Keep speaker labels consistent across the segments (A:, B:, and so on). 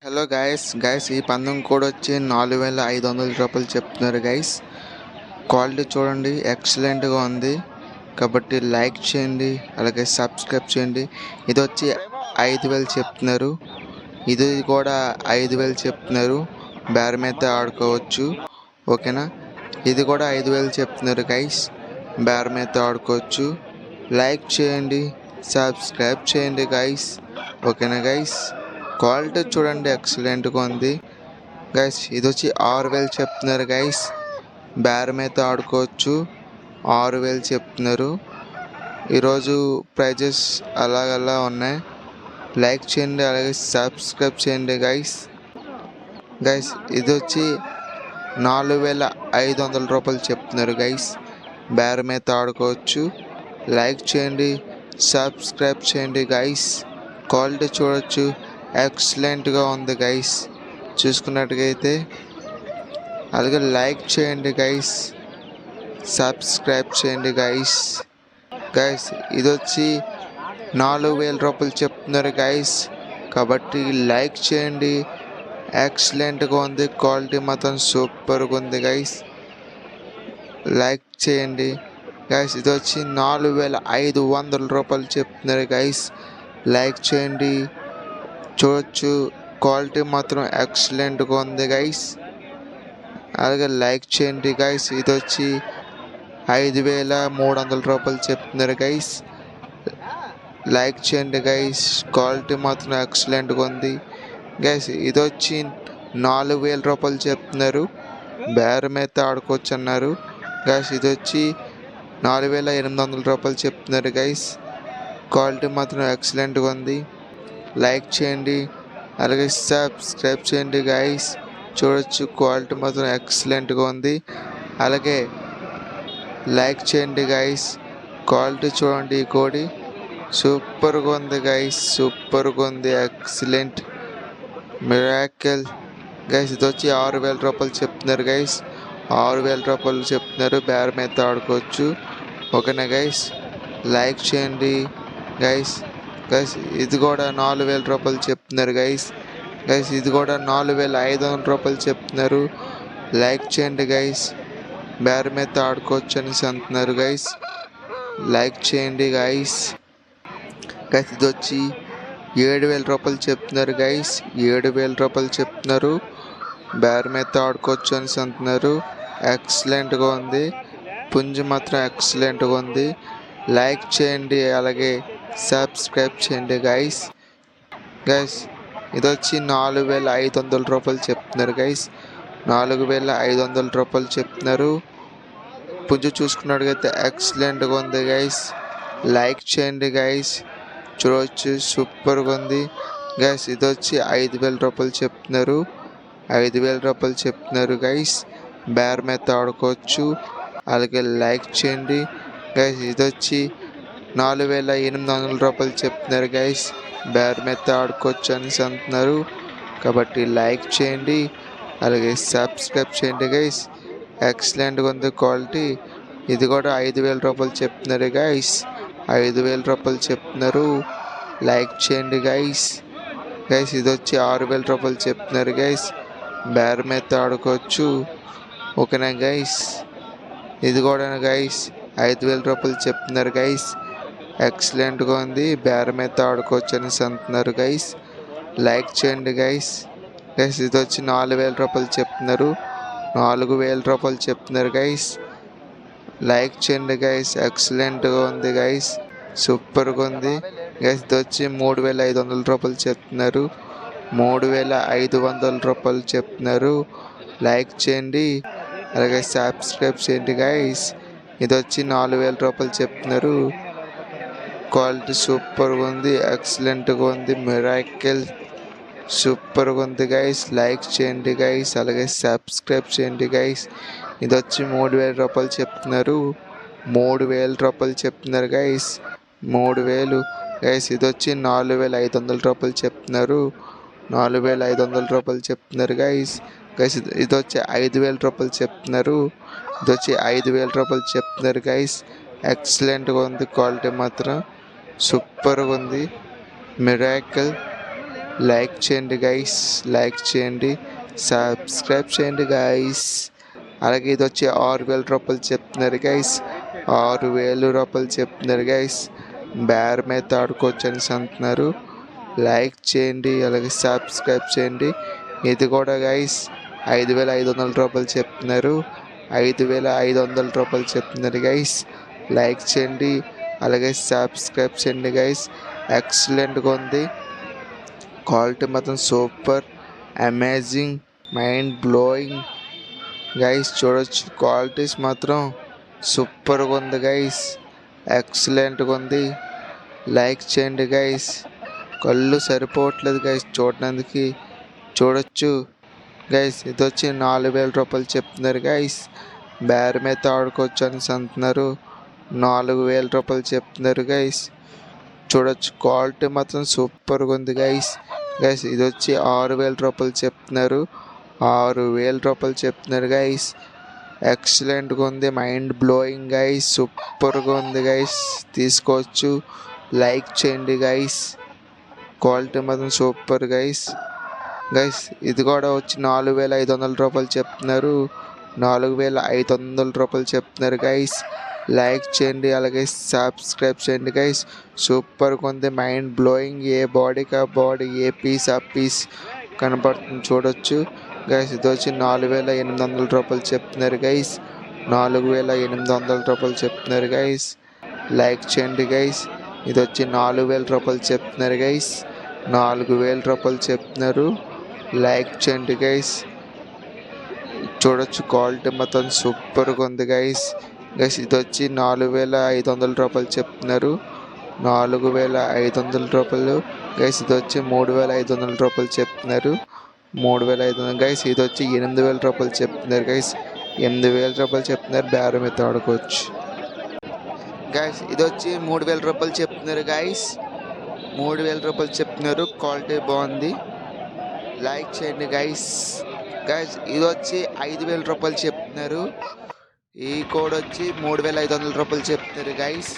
A: Hello guys ఈ పందెం code వచ్చి 4500 రూపాయలు చెప్తున్నారు గైస్. క్వాలిటీ చూడండి, ఎక్సలెంట్గా ఉంది కాబట్టి లైక్ చేయండి, అలాగే సబ్స్క్రైబ్ చేయండి. ఇది వచ్చి 5000 చెప్తున్నారు, ఇది కూడా 5000 చెప్తున్నారు. బేరం అయితే ఆడుకోవచ్చు, ఓకేనా. ఇది కూడా 5000 చెప్తున్నారు గైస్, బేరం అయితే ఆడుకోవచ్చు. లైక్ చేయండి, సబ్స్క్రైబ్ చేయండి గైస్, ఓకేనా గైస్. క్వాలిటీ చూడండి, ఎక్సలెంట్గా ఉంది గైస్. ఇది వచ్చి 6000 చెప్తున్నారు గైస్, బేరం అయితే ఆడుకోవచ్చు. 6000 చెప్తున్నారు. ఈరోజు ప్రైజెస్ అలాగలా ఉన్నాయి. లైక్ చేయండి, అలాగే సబ్స్క్రైబ్ చేయండి గైస్. ఇది వచ్చి 4500 రూపాయలు చెప్తున్నారు గైస్, బేరం అయితే ఆడుకోవచ్చు. లైక్ చేయండి, సబ్స్క్రైబ్ చేయండి గైస్. క్వాలిటీ చూడొచ్చు, ఎక్సలెంట్గా ఉంది గైస్ చూసుకున్నట్టుగైతే. అలాగే లైక్ చేయండి గైస్, సబ్స్క్రైబ్ చేయండి గైస్. ఇది వచ్చి 4000 రూపాయలు చెప్తున్నారు గైస్, కాబట్టి లైక్ చేయండి. ఎక్సలెంట్గా ఉంది, క్వాలిటీ మాత్రం సూపర్గా ఉంది గైస్. లైక్ చేయండి గైస్. ఇది వచ్చి 4500 రూపాయలు చెప్తున్నారు గైస్. లైక్ చేయండి, చూడొచ్చు, క్వాలిటీ మాత్రం ఎక్సలెంట్గా ఉంది గైస్. అలాగే లైక్ చేయండి గైస్. ఇది వచ్చి 5300 రూపాయలు చెప్తున్నారు గైస్. లైక్ చేయండి గైస్, క్వాలిటీ మాత్రం ఎక్సలెంట్గా ఉంది గైస్. ఇది వచ్చి 4000 రూపాయలు చెప్తున్నారు, బేరం అయితే ఆడుకోవచ్చు అన్నారు గైస్. ఇది వచ్చి 4800 రూపాయలు చెప్తున్నారు గైస్. క్వాలిటీ మాత్రం ఎక్సలెంట్గా ఉంది. లైక్ చేయండి, అలాగే సబ్స్క్రైబ్ చేయండి గైస్. చూడొచ్చు, క్వాలిటీ మాత్రం ఎక్సలెంట్గా ఉంది. అలాగే లైక్ చేయండి గైస్. క్వాలిటీ చూడండి, ఈ కోడి సూపర్గా ఉంది గైస్, సూపర్గా ఉంది, ఎక్సలెంట్, మిరాకిల్ గైస్. ఇది వచ్చి 6000 రూపాయలు చెప్తున్నారు గైస్. 6000 రూపాయలు చెప్తున్నారు, బేరం అయితే ఆడుకోవచ్చు, ఓకేనా గైస్. లైక్ చేయండి గైస్. ఇది కూడా 4000 రూపాయలు చెప్తున్నారు గైస్. ఇది కూడా 4500 రూపాయలు చెప్తున్నారు. లైక్ చేయండి గైస్, బేరం అయితే ఆడుకోవచ్చు అనేసి అంటున్నారు గైస్. లైక్ చేయండి గైస్. ఇది వచ్చి 7000 రూపాయలు చెప్తున్నారు గైస్. 7000 రూపాయలు చెప్తున్నారు, బేరం అయితే ఆడుకోవచ్చు అనేసి అంటున్నారు. ఎక్సలెంట్గా ఉంది, పుంజు మాత్రం ఎక్సలెంట్గా ఉంది. లైక్ చేయండి, అలాగే సబ్స్క్రైబ్ చేయండి గైస్. ఇది వచ్చి 4500 రూపాయలు చెప్తున్నారు గైస్. 4500 రూపాయలు చెప్తున్నారు. పుంజు చూసుకున్నట్టుగైతే ఎక్సలెంట్గా ఉంది గైస్. లైక్ చేయండి గైస్. చూడవచ్చు, సూపర్గా ఉంది గైస్. ఇది వచ్చి 5000 రూపాయలు చెప్తున్నారు. 5000 రూపాయలు చెప్తున్నారు గైస్, బేరం అయితే ఆడుకోవచ్చు. అలాగే లైక్ చేయండి గైస్. ఇది వచ్చి 4800 రూపాయలు చెప్తున్నారు గైస్, బేరం అయితే ఆడుకోవచ్చు అనేసి అంటున్నారు. కాబట్టి లైక్ చేయండి, అలాగే సబ్స్క్రైబ్ చేయండి గైస్. ఎక్సలెంట్గా ఉంది క్వాలిటీ. ఇది కూడా 5000 రూపాయలు చెప్తున్నారు గైస్. 5000 రూపాయలు చెప్తున్నారు. లైక్ చేయండి గైస్. ఇది వచ్చి 6000 రూపాయలు చెప్తున్నారు గైస్, బేరం అయితే ఆడుకోవచ్చు, ఓకేనా గైస్. ఇది కూడా గైస్ 5000 రూపాయలు చెప్తున్నారు గైస్. ఎక్సలెంట్గా ఉంది, బేరం అయితే ఆడుకోవచ్చు అనేసి అంటున్నారు గైస్. లైక్ చేయండి గైస్. ఇది వచ్చి 4000 రూపాయలు చెప్తున్నారు. 4000 రూపాయలు చెప్తున్నారు గైస్. లైక్ చేయండి గైస్. ఎక్సలెంట్గా ఉంది గైస్, సూపర్గా ఉంది గైస్. ఇది వచ్చి 3500 రూపాయలు చెప్తున్నారు. 3500 రూపాయలు చెప్తున్నారు. లైక్ చేయండి, అలాగే సబ్స్క్రైబ్ చేయండి గైస్. ఇది వచ్చి 4000 రూపాయలు చెప్తున్నారు. క్వాలిటీ సూపర్గా ఉంది, ఎక్సలెంట్గా ఉంది, మిరాకిల్, సూపర్గా ఉంది గైస్. లైక్ చేయండి గైస్, అలాగే సబ్స్క్రైబ్ చేయండి గైస్. ఇది వచ్చి 3000 రూపాయలు చెప్తున్నారు. 3000 రూపాయలు చెప్తున్నారు గైస్. 3000 గైస్. ఇది వచ్చి 4500 రూపాయలు చెప్తున్నారు. 4500 రూపాయలు చెప్తున్నారు గైస్. ఇది వచ్చి 5000 రూపాయలు చెప్తున్నారు. ఇది వచ్చి 5000 రూపాయలు చెప్తున్నారు గైస్. ఎక్సలెంట్గా ఉంది, క్వాలిటీ మాత్రం సూపర్గా ఉంది, మిరాకిల్ లైక్ చేయండి గైస్, లైక్ చేయండి, సబ్స్క్రైబ్ చేయండి గైస్. అలాగే ఇది వచ్చి 6,000 రూపాయలు చెప్తున్నారు గైస్, 6,000 రూపాయలు చెప్తున్నారు గైస్. బేరం అయితే ఆడుకోవచ్చు అనేసి అంటున్నారు. లైక్ చేయండి, అలాగే సబ్స్క్రైబ్ చేయండి. ఇది కూడా గైస్ 5,500 రూపాయలు చెప్తున్నారు, 5,500 రూపాయలు చెప్తున్నారు గైస్. లైక్ చేయండి, అలాగే సబ్స్క్రైబ్ చేయండి గైస్. ఎక్సలెంట్గా ఉంది, క్వాలిటీ మాత్రం super, amazing, mind blowing guys. చూడొచ్చు, క్వాలిటీస్ మాత్రం సూపర్గా ఉంది గైస్, ఎక్సలెంట్గా ఉంది. లైక్ చేయండి గైస్. కళ్ళు సరిపోవట్లేదు గైస్ చూడడానికి. చూడొచ్చు గైస్, ఇది వచ్చి 4,000 రూపాయలు చెప్తున్నారు గైస్. బేరం అయితే ఆడుకోవచ్చు అనేసి అంటున్నారు. 4,000 రూపాయలు చెప్తున్నారు గైస్. చూడొచ్చు, క్వాలిటీ మాత్రం సూపర్గా ఉంది గైస్. గైస్ ఇది వచ్చి 6,000 రూపాయలు చెప్తున్నారు, 6,000 రూపాయలు చెప్తున్నారు గైస్. ఎక్సలెంట్గా ఉంది, మైండ్ బ్లోయింగ్ గైస్, సూపర్గా ఉంది గైస్. తీసుకోవచ్చు, లైక్ చేయండి గైస్. క్వాలిటీ మాత్రం సూపర్ గైస్. గైస్ ఇది కూడా వచ్చి 4,500 రూపాయలు చెప్తున్నారు, 4,500 రూపాయలు చెప్తున్నారు గైస్. లైక్ చేయండి, అలాగే సబ్స్క్రైబ్ చేయండి గైస్. సూపర్గా ఉంది, మైండ్ బ్లోయింగ్. ఏ బాడీకి ఆ బాడీ, ఏ పీస్ ఆ పీస్ కనపడుతుంది చూడొచ్చు గైస్. ఇది వచ్చి 4,800 రూపాయలు చెప్తున్నారు గైస్, 4,800 రూపాయలు చెప్తున్నారు గైస్. లైక్ చేయండి గైస్. ఇది వచ్చి 4,000 రూపాయలు చెప్తున్నారు గైస్, 4,000 రూపాయలు చెప్తున్నారు. లైక్ చేయండి గైస్. చూడొచ్చు, క్వాలిటీ మొత్తం సూపర్గా ఉంది గైస్. గైస్ ఇది వచ్చి 4,500 రూపాయలు చెప్తున్నారు, 4,500 రూపాయలు గైస్. ఇది వచ్చి 3,500 రూపాయలు చెప్తున్నారు, 3,500 గైస్. ఇది వచ్చి 8,000 రూపాయలు చెప్తున్నారు గైస్, 8,000 రూపాయలు చెప్తున్నారు. బేరం అయితే ఆడుకోవచ్చు గైస్. ఇది వచ్చి 3,000 రూపాయలు చెప్తున్నారు గైస్, 3,000 రూపాయలు చెప్తున్నారు. క్వాలిటీ బాగుంది, లైక్ చేయండి గైస్. గైస్ ఇది వచ్చి 5,000 రూపాయలు చెప్తున్నారు. ఈ కోడ్ వచ్చి 3,500 రూపాయలు చెప్తున్నారు గైస్,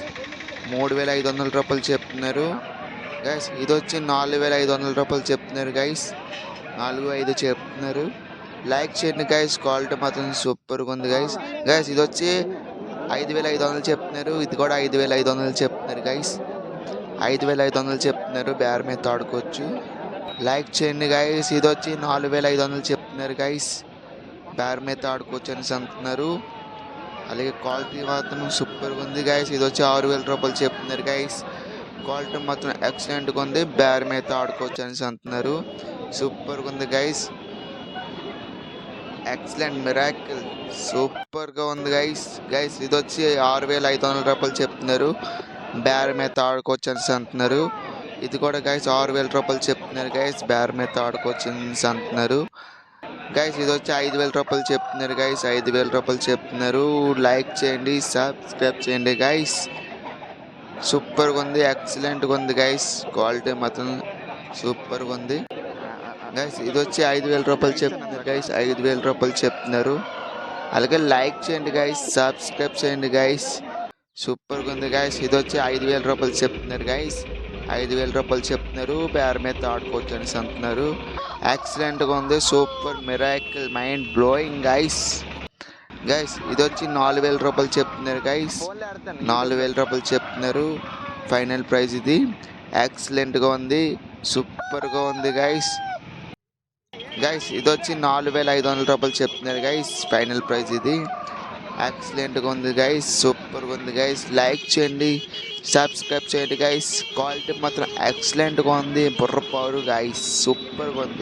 A: 3,500 రూపాయలు చెప్తున్నారు గైస్. ఇది వచ్చి 4,500 రూపాయలు చెప్తున్నారు గైస్, 4,500 చెప్తున్నారు. లైక్ చేయండి గైస్. క్వాలిటీ మాత్రం సూపర్గా ఉంది గైస్. గైస్ ఇది వచ్చి 5,500 చెప్తున్నారు. ఇది కూడా 5,500 చెప్తున్నారు గైస్, 5,500 చెప్తున్నారు. బేరం అయితే ఆడుకోవచ్చు, లైక్ చేయండి గైస్. ఇది వచ్చి 4,500 చెప్తున్నారు గైస్, బేరం అయితే ఆడుకోవచ్చు అనేసి అంటున్నారు. అలాగే క్వాలిటీ మాత్రం సూపర్గా ఉంది గైస్. ఇది వచ్చి 6,000 రూపాయలు చెప్తున్నారు గైస్. క్వాలిటీ మాత్రం ఎక్సలెంట్గా ఉంది, బేరం అయితే ఆడుకోవచ్చు అనేసి అంటున్నారు. సూపర్గా ఉంది గైస్, ఎక్సలెంట్, మిరాకిల్, సూపర్గా ఉంది గైస్. గైస్ ఇది వచ్చి 6,500 రూపాయలు చెప్తున్నారు. బేరం అయితే ఆడుకోవచ్చు అనేసి అంటున్నారు. ఇది కూడా గైస్ 6,000 రూపాయలు చెప్తున్నారు గైస్. బేరం అయితే ఆడుకోవచ్చు అనేసి అంటున్నారు గైస్. ఇది వచ్చి 5,000 రూపాయలు చెప్తున్నారు గైస్, 5,000 రూపాయలు చెప్తున్నారు. లైక్ చేయండి, సబ్స్క్రైబ్ చేయండి గైస్. సూపర్గా ఉంది, ఎక్సలెంట్గా ఉంది గైస్. క్వాలిటీ మాత్రం సూపర్గా ఉంది గైస్. ఇది వచ్చి 5,000 రూపాయలు చెప్తున్నారు గైస్, 5,000 రూపాయలు చెప్తున్నారు. అలాగే లైక్ చేయండి గైస్, సబ్స్క్రైబ్ చేయండి గైస్. సూపర్గా ఉంది గైస్. ఇది వచ్చి 5,000 రూపాయలు చెప్తున్నారు గైస్, 5,000 రూపాయలు చెప్తున్నారు. బేరం అయితే ఆడుకోవచ్చు అనేసి అంటున్నారు. ఎక్సలెంట్గా ఉంది, super, miracle, mind blowing guys. Guys ఇది వచ్చి 4,000 రూపాయలు చెప్తున్నారు గైస్, 4,000 రూపాయలు చెప్తున్నారు. ఫైనల్ ప్రైజ్ ఇది. ఎక్సలెంట్గా ఉంది, సూపర్గా ఉంది గైస్. గైస్ ఇది వచ్చి 4,500 రూపాయలు చెప్తున్నారు గైస్. ఫైనల్ ప్రైజ్ ఇది. ఎక్సలెంట్గా ఉంది గైస్, సూపర్గా ఉంది గైస్. లైక్ చేయండి, సబ్స్క్రైబ్ చేయండి గైస్. క్వాలిటీ మాత్రం ఎక్సలెంట్గా ఉంది, బుర్రపారు గైస్, సూపర్గా ఉంది.